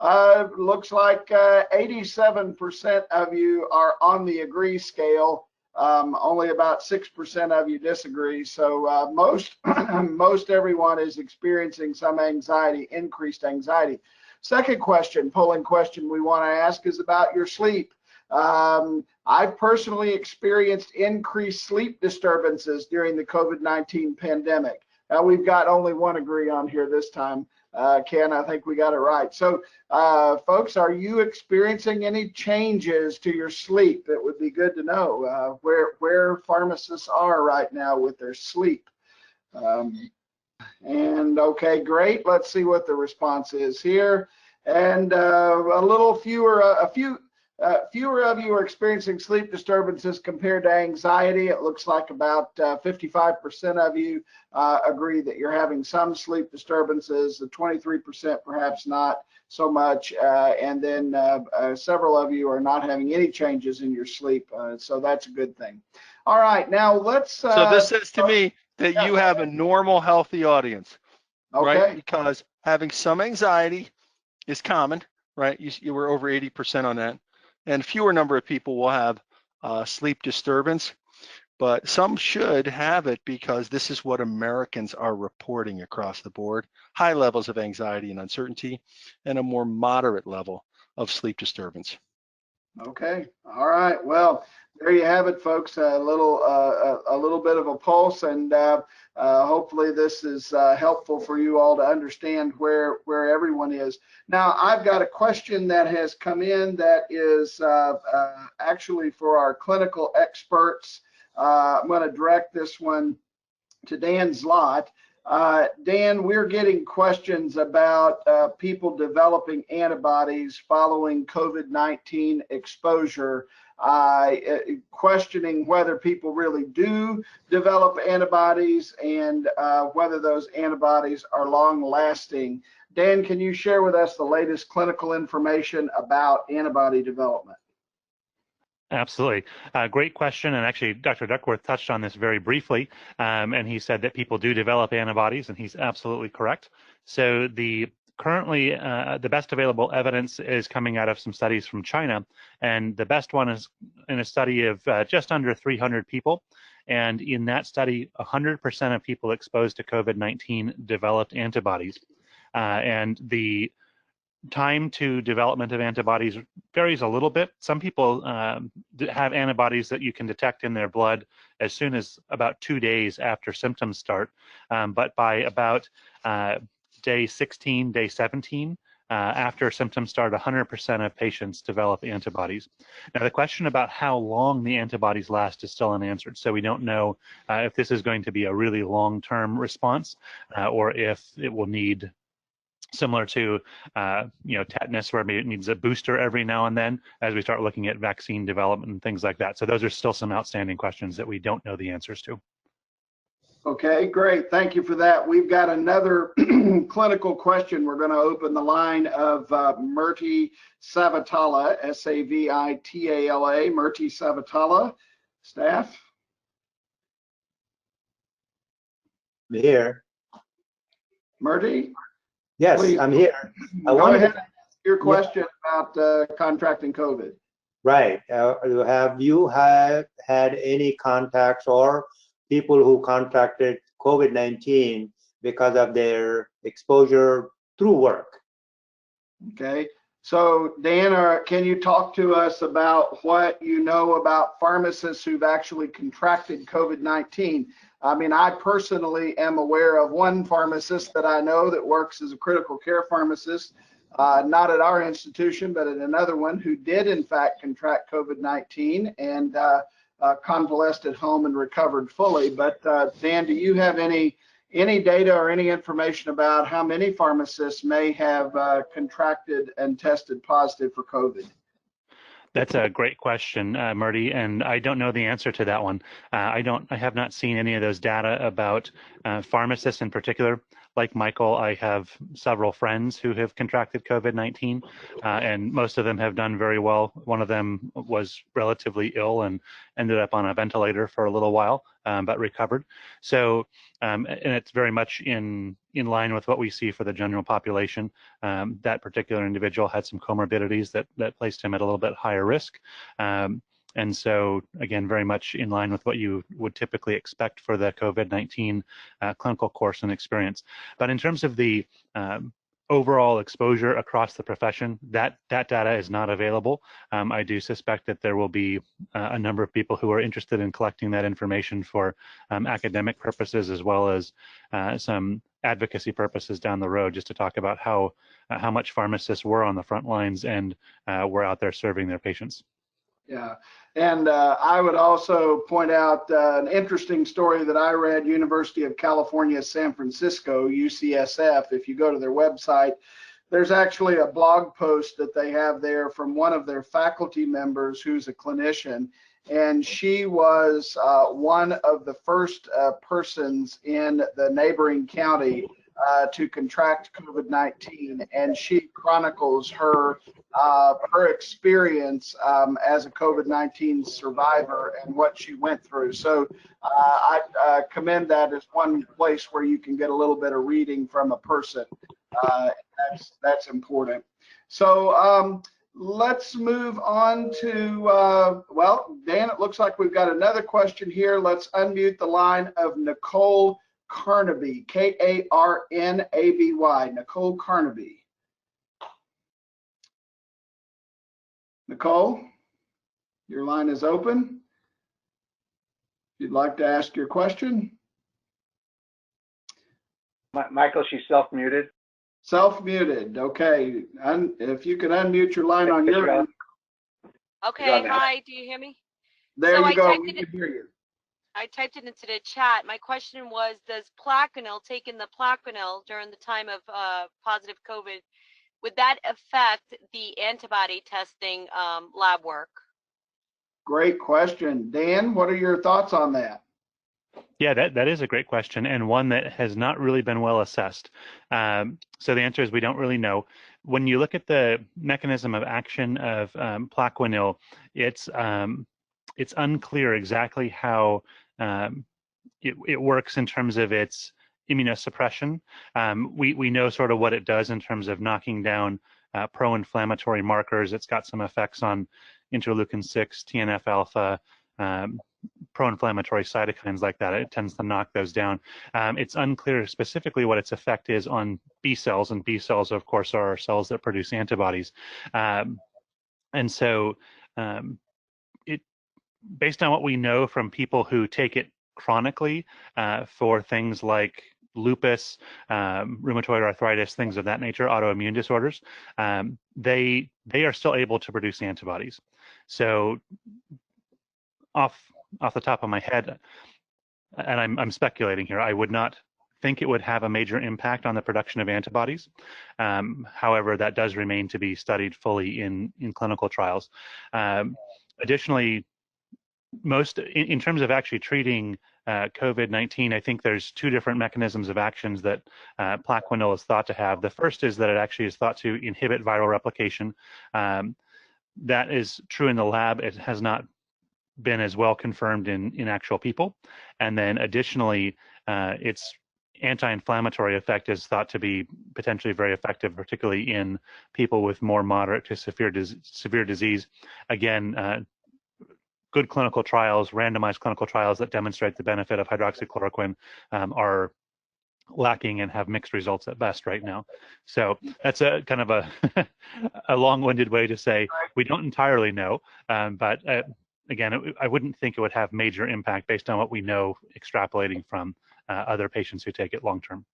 Looks like 87% of you are on the agree scale. Only about 6% of you disagree. So most most everyone is experiencing some anxiety, increased anxiety. Second question, polling question we want to ask is about your sleep. I've personally experienced increased sleep disturbances during the COVID-19 pandemic. We've got only one agree on here this time. Ken, I think we got it right. So, folks, are you experiencing any changes to your sleep? It would be good to know where pharmacists are right now with their sleep. And okay, great. Let's see what the response is here. And a fewer of you are experiencing sleep disturbances compared to anxiety. It looks like about 55% of you agree that you're having some sleep disturbances, 23% perhaps not so much, and then several of you are not having any changes in your sleep, so that's a good thing. All right, now let's... So this says to me that you have a normal, healthy audience, okay. right? Because having some anxiety is common, right? You were over 80% on that. And fewer number of people will have sleep disturbance, but some should have it because this is what Americans are reporting across the board: high levels of anxiety and uncertainty, and a more moderate level of sleep disturbance. Okay, all right. Well, there you have it, folks. A little bit of a pulse, and hopefully this is helpful for you all to understand where everyone is. Now, I've got a question that has come in that is actually for our clinical experts. I'm going to direct this one to Dan Zlot. Dan, we're getting questions about people developing antibodies following COVID-19 exposure, questioning whether people really do develop antibodies and whether those antibodies are long lasting. Dan, can you share with us the latest clinical information about antibody development? Absolutely. Great question. And actually, Dr. Duckworth touched on this very briefly. And he said that people do develop antibodies, and he's absolutely correct. So currently, the best available evidence is coming out of some studies from China. And the best one is in a study of just under 300 people. And in that study, 100% of people exposed to COVID-19 developed antibodies. And the time to development of antibodies varies a little bit. Some people have antibodies that you can detect in their blood as soon as about 2 days after symptoms start. But by about day 16, day 17, after symptoms start, 100% of patients develop antibodies. Now, the question about how long the antibodies last is still unanswered. So we don't know if this is going to be a really long-term response or if it will need, similar to tetanus, where maybe it needs a booster every now and then as we start looking at vaccine development and things like that. So those are still some outstanding questions that we don't know the answers to. Okay, great. Thank you for that. We've got another clinical question. We're going to open the line of Murti Savitala, S-A-V-I-T-A-L-A, Murti Savitala. Staff? Here. Murti? Yes, Please. I'm here. Go ahead and ask your question about contracting COVID. Right. Have you had any contacts or people who contracted COVID-19 because of their exposure through work? Okay. So, Dan, can you talk to us about what you know about pharmacists who've actually contracted COVID-19? I mean, I personally am aware of one pharmacist that I know that works as a critical care pharmacist, not at our institution, but at another one, who did in fact contract COVID-19 and convalesced at home and recovered fully. But Dan, do you have any data or any information about how many pharmacists may have contracted and tested positive for COVID? That's a great question, Murti, and I don't know the answer to that one. I have not seen any of those data about pharmacists in particular. Like Michael, I have several friends who have contracted COVID-19, and most of them have done very well. One of them was relatively ill and ended up on a ventilator for a little while, but recovered. So, and it's very much in line with what we see for the general population. That particular individual had some comorbidities that placed him at a little bit higher risk. And so, again, very much in line with what you would typically expect for the COVID-19 clinical course and experience. But in terms of the overall exposure across the profession, that data is not available. I do suspect that there will be a number of people who are interested in collecting that information for academic purposes, as well as some advocacy purposes down the road, just to talk about how much pharmacists were on the front lines and were out there serving their patients. Yeah, and I would also point out an interesting story that I read, University of California, San Francisco, UCSF. If you go to their website, there's actually a blog post that they have there from one of their faculty members who's a clinician, and she was one of the first persons in the neighboring county to contract COVID-19, and she chronicles her experience as a COVID-19 survivor and what she went through. So I commend that as one place where you can get a little bit of reading from a person. That's important. So let's move on to, well, Dan, it looks like we've got another question here. Let's unmute the line of Nicole Carnaby, K-A-R-N-A-B-Y, Nicole Carnaby. Nicole, your line is open. If you'd like to ask your question. Michael, she's self-muted. Self-muted, okay. If you can unmute your line on your end. Okay, hi, do you hear me? There you go, we can hear you. I typed it into the chat. My question was, does Plaquenil, taking the Plaquenil during the time of positive COVID, would that affect the antibody testing lab work? Great question. Dan, what are your thoughts on that? Yeah, that is a great question, and one that has not really been well assessed. So the answer is we don't really know. When you look at the mechanism of action of Plaquenil, it's unclear exactly how it works in terms of its immunosuppression. We know sort of what it does in terms of knocking down pro-inflammatory markers. It's got some effects on interleukin-6, TNF-alpha, pro-inflammatory cytokines like that. It tends to knock those down. It's unclear specifically what its effect is on B cells, and B cells, of course, are cells that produce antibodies. And so based on what we know from people who take it chronically for things like lupus, rheumatoid arthritis, things of that nature, autoimmune disorders, they are still able to produce antibodies. So off the top of my head, and I'm speculating here, I would not think it would have a major impact on the production of antibodies. However, that does remain to be studied fully in clinical trials. Additionally, in terms of actually treating COVID-19, I think there's two different mechanisms of actions that Plaquenil is thought to have. The first is that it actually is thought to inhibit viral replication. That is true in the lab. It has not been as well confirmed in actual people. And then additionally, its anti-inflammatory effect is thought to be potentially very effective, particularly in people with more moderate to severe disease. Again, good clinical trials, randomized clinical trials that demonstrate the benefit of hydroxychloroquine are lacking and have mixed results at best right now. So that's a kind of a long-winded way to say we don't entirely know, but again, I wouldn't think it would have major impact based on what we know extrapolating from other patients who take it long-term.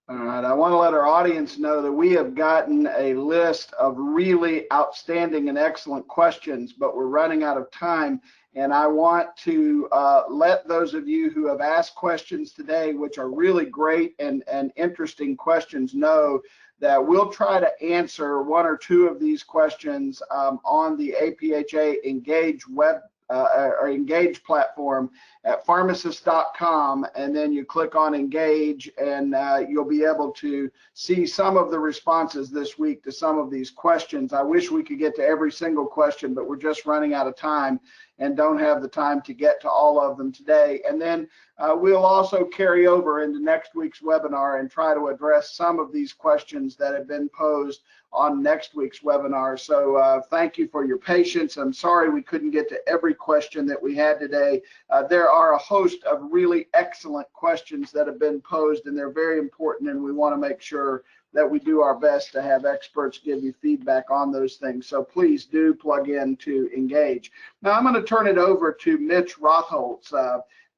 All right, I want to let our audience know that we have gotten a list of really outstanding and excellent questions, but we're running out of time. And I want to let those of you who have asked questions today, which are really great and interesting questions, know that we'll try to answer one or two of these questions on the APhA Engage web or Engage platform at pharmacists.com, and then you click on Engage, and you'll be able to see some of the responses this week to some of these questions. I wish we could get to every single question, but we're just running out of time. and don't have the time to get to all of them today. And then we'll also carry over into next week's webinar and try to address some of these questions that have been posed on next week's webinar. So thank you for your patience. I'm sorry we couldn't get to every question that we had today. There are a host of really excellent questions that have been posed, and they're very important, and we want to make sure that we do our best to have experts give you feedback on those things. So please do plug in to engage. Now I'm going to turn it over to Mitch Rotholtz,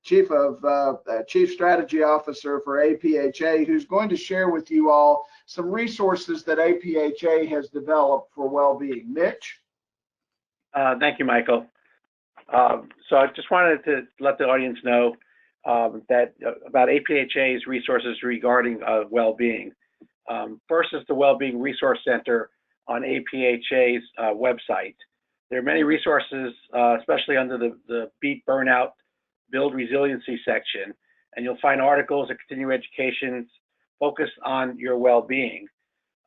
Chief Strategy Officer for APhA, who's going to share with you all some resources that APhA has developed for well-being. Mitch? Thank you, Michael. So I just wanted to let the audience know that about APhA's resources regarding well-being. First is the Wellbeing Resource Center on APhA's website. There are many resources, especially under the Beat Burnout, Build Resiliency section, and you'll find articles and continuing education focused on your well-being.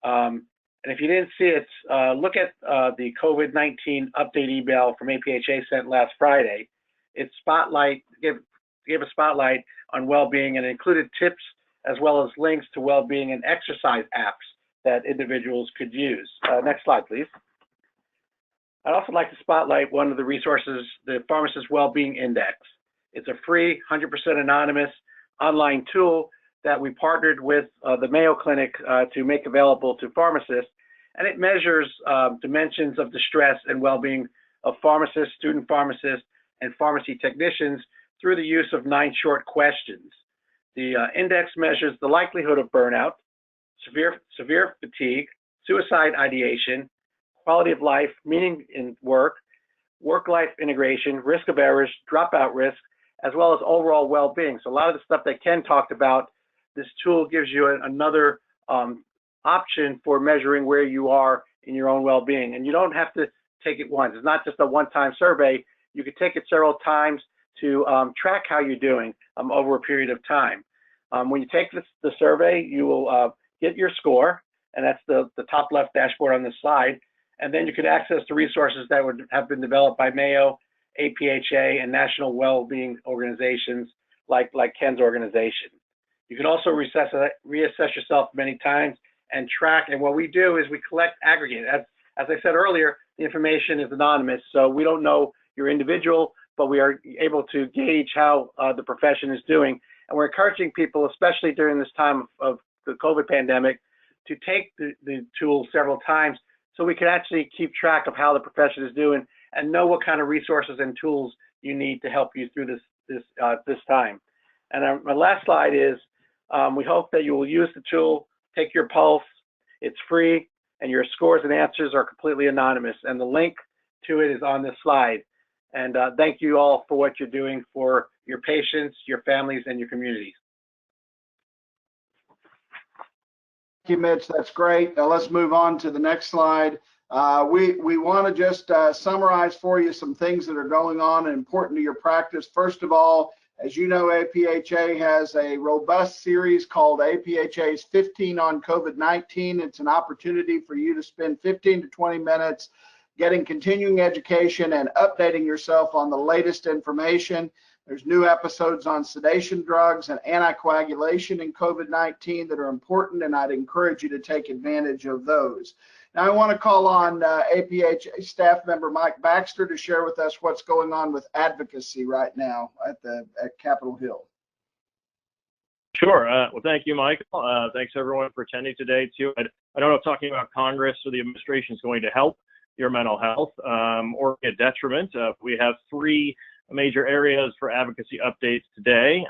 And if you didn't see it, look at the COVID-19 update email from APhA sent last Friday. It gave a spotlight on well-being and included tips as well as links to well-being and exercise apps that individuals could use. Next slide, please. I'd also like to spotlight one of the resources, the Pharmacist Wellbeing Index. It's a free, 100% anonymous online tool that we partnered with the Mayo Clinic to make available to pharmacists, and it measures dimensions of the stress and well-being of pharmacists, student pharmacists, and pharmacy technicians through the use of 9 short questions. The index measures the likelihood of burnout, severe fatigue, suicide ideation, quality of life, meaning in work-life integration, risk of errors, dropout risk, as well as overall well-being. So a lot of the stuff that Ken talked about, this tool gives you another option for measuring where you are in your own well-being. And you don't have to take it once. It's not just a one-time survey. You could take it several times to track how you're doing over a period of time. When you take the survey, you will get your score, and that's the top left dashboard on this slide. And then you could access the resources that have been developed by Mayo, APhA, and national well-being organizations like Ken's organization. You can also reassess yourself many times and track. And what we do is we collect aggregate. As I said earlier, the information is anonymous, so we don't know your individual, but we are able to gauge how the profession is doing. And we're encouraging people, especially during this time of the COVID pandemic, to take the tool several times so we can actually keep track of how the profession is doing and know what kind of resources and tools you need to help you through this time. And my last slide is, we hope that you will use the tool, take your pulse. It's free, and your scores and answers are completely anonymous. And the link to it is on this slide. And thank you all for what you're doing for your patients, your families, and your communities. Thank you, Mitch. That's great. Now let's move on to the next slide. We want to just summarize for you some things that are going on and important to your practice. First of all, as you know, APhA has a robust series called APhA's 15 on COVID-19. It's an opportunity for you to spend 15 to 20 minutes getting continuing education and updating yourself on the latest information. There's new episodes on sedation drugs and anticoagulation in COVID-19 that are important, and I'd encourage you to take advantage of those. Now I want to call on APhA staff member Mike Baxter to share with us what's going on with advocacy right now at Capitol Hill. Sure. Well, thank you, Michael. Thanks everyone for attending today too. I don't know if talking about Congress or the administration is going to help your mental health or be a detriment. We have 3 major areas for advocacy updates today.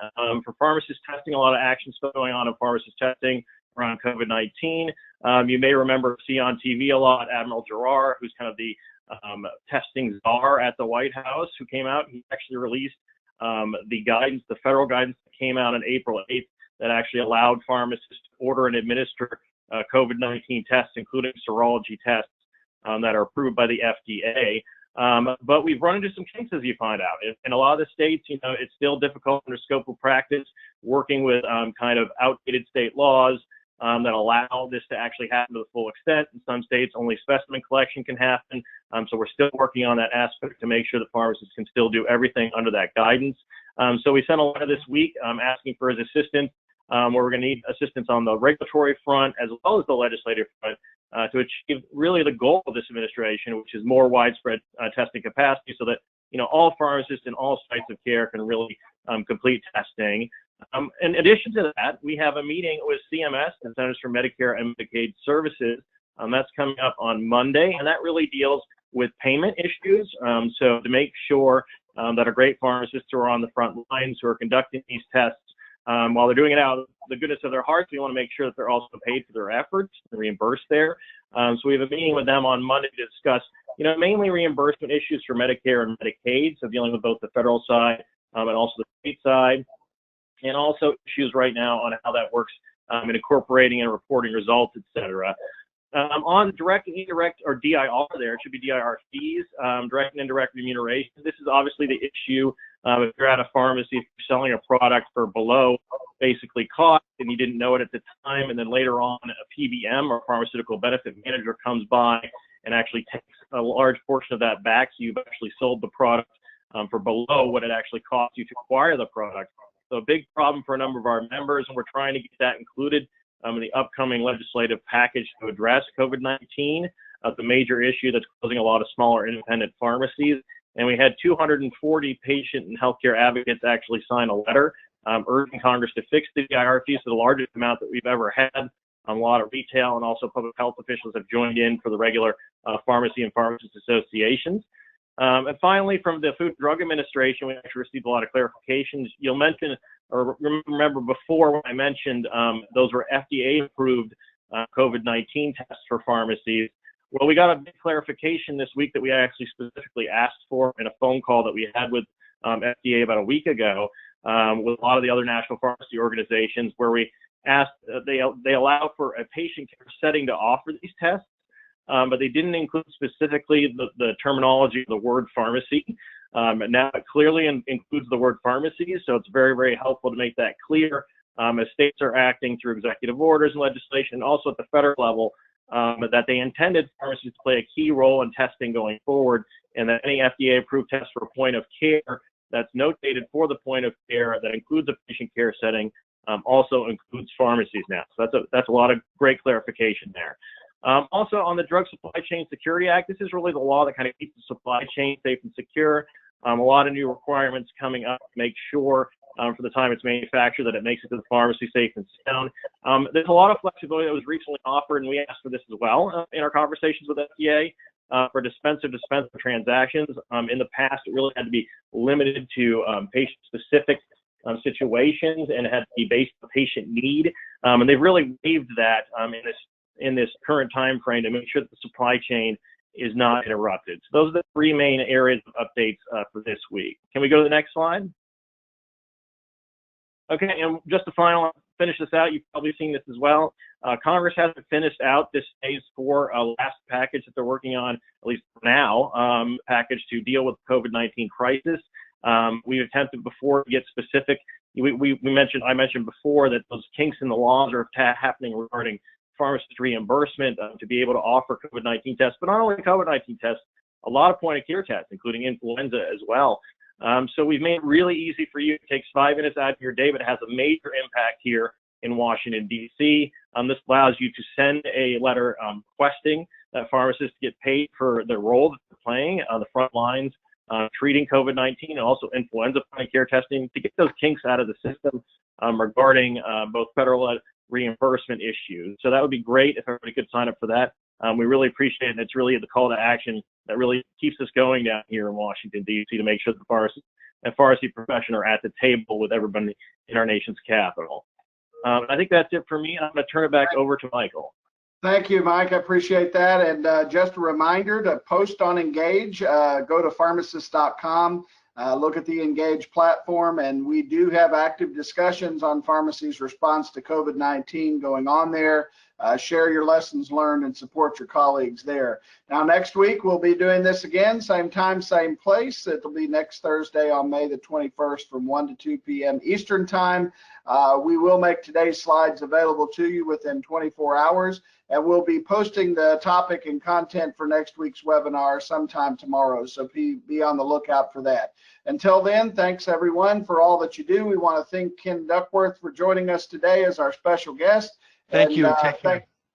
For pharmacist testing, a lot of action stuff going on in pharmacist testing around COVID-19. You may remember, see on TV a lot, Admiral Giroir, who's kind of the testing czar at the White House, who came out. He actually released the guidance, the federal guidance that came out on April 8th that actually allowed pharmacists to order and administer COVID-19 tests, including serology tests that are approved by the FDA. But we've run into some kinks, as you find out. In a lot of the states, you know, it's still difficult under scope of practice, working with kind of outdated state laws, that allow this to actually happen to the full extent. In some states, only specimen collection can happen. So we're still working on that aspect to make sure that pharmacists can still do everything under that guidance. So we sent a letter this week asking for his assistance, where we're going to need assistance on the regulatory front as well as the legislative front to achieve really the goal of this administration, which is more widespread testing capacity, so that all pharmacists in all sites of care can really complete testing. In addition to that, we have a meeting with CMS, the Centers for Medicare and Medicaid Services. That's coming up on Monday, and that really deals with payment issues. So to make sure that our great pharmacists who are on the front lines, who are conducting these tests, while they're doing it out of the goodness of their hearts, we want to make sure that they're also paid for their efforts and reimbursed there. So we have a meeting with them on Monday to discuss, mainly reimbursement issues for Medicare and Medicaid, so dealing with both the federal side and also the state side, and also issues right now on how that works in incorporating and reporting results, et cetera. On direct and indirect, or DIR there, it should be DIR fees, direct and indirect remuneration. This is obviously the issue if you're at a pharmacy, if you're selling a product for below basically cost and you didn't know it at the time, and then later on a PBM or pharmaceutical benefit manager comes by and actually takes a large portion of that back, so you've actually sold the product for below what it actually cost you to acquire the product. So a big problem for a number of our members, and we're trying to get that included in the upcoming legislative package to address COVID-19, the major issue that's causing a lot of smaller independent pharmacies. And we had 240 patient and healthcare advocates actually sign a letter urging Congress to fix the DIR fees to the largest amount that we've ever had. A lot of retail and also public health officials have joined in for the regular pharmacy and pharmacist associations. And finally, from the Food and Drug Administration, we actually received a lot of clarifications. You'll mention, or remember before when I mentioned those were FDA-approved COVID-19 tests for pharmacies. Well, we got a big clarification this week that we actually specifically asked for in a phone call that we had with FDA about a week ago with a lot of the other national pharmacy organizations, where we asked, they allow for a patient care setting to offer these tests, but they didn't include specifically the terminology of the word pharmacy. Now it clearly includes the word pharmacy, so it's very, very helpful to make that clear as states are acting through executive orders and legislation, and also at the federal level, that they intended pharmacies to play a key role in testing going forward, and that any FDA-approved test for a point of care that's notated for the point of care that includes a patient care setting also includes pharmacies now. So that's a lot of great clarification there. Also on the Drug Supply Chain Security Act, this is really the law that kind of keeps the supply chain safe and secure. A lot of new requirements coming up to make sure for the time it's manufactured that it makes it to the pharmacy safe and sound. There's a lot of flexibility that was recently offered, and we asked for this as well in our conversations with FDA for dispenser-to-dispenser transactions. In the past, it really had to be limited to patient-specific situations, and it had to be based on patient need. And they've really waived that in this current time frame to make sure that the supply chain is not interrupted. So those are the three main areas of updates for this week. Can we go to the next slide? Okay, and just to finish this out, you've probably seen this as well. Congress hasn't finished out this phase 4 last package that they're working on, at least for now, package to deal with the COVID-19 crisis. We've attempted before to get specific. I mentioned before that those kinks in the laws are happening regarding pharmacist reimbursement to be able to offer COVID-19 tests, but not only COVID-19 tests, a lot of point of care tests, including influenza as well. So we've made it really easy for you. It takes 5 minutes out of your day, but it has a major impact here in Washington, D.C. This allows you to send a letter requesting that pharmacists get paid for their role that they're playing on the front lines, treating COVID-19 and also influenza point of care testing to get those kinks out of the system regarding both federal reimbursement issues. So that would be great if everybody could sign up for that. We really appreciate it, and it's really the call to action that really keeps us going down here in Washington, D.C. to make sure the pharmacists and pharmacy profession are at the table with everybody in our nation's capital. I think that's it for me. I'm going to turn it back over to Michael. Thank you, Mike. I appreciate that. And just a reminder to post on Engage, go to pharmacists.com, look at the Engage platform, and we do have active discussions on pharmacy's response to COVID-19 going on there. share your lessons learned and support your colleagues there. Now, next week, we'll be doing this again, same time, same place. It'll be next Thursday on May the 21st from 1 to 2 p.m. Eastern Time. We will make today's slides available to you within 24 hours, and we'll be posting the topic and content for next week's webinar sometime tomorrow, so be on the lookout for that. Until then, thanks everyone for all that you do. We want to thank Ken Duckworth for joining us today as our special guest. Thank you.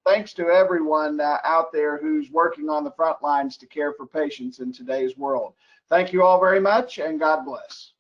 Thanks to everyone out there who's working on the front lines to care for patients in today's world. Thank you all very much, and God bless.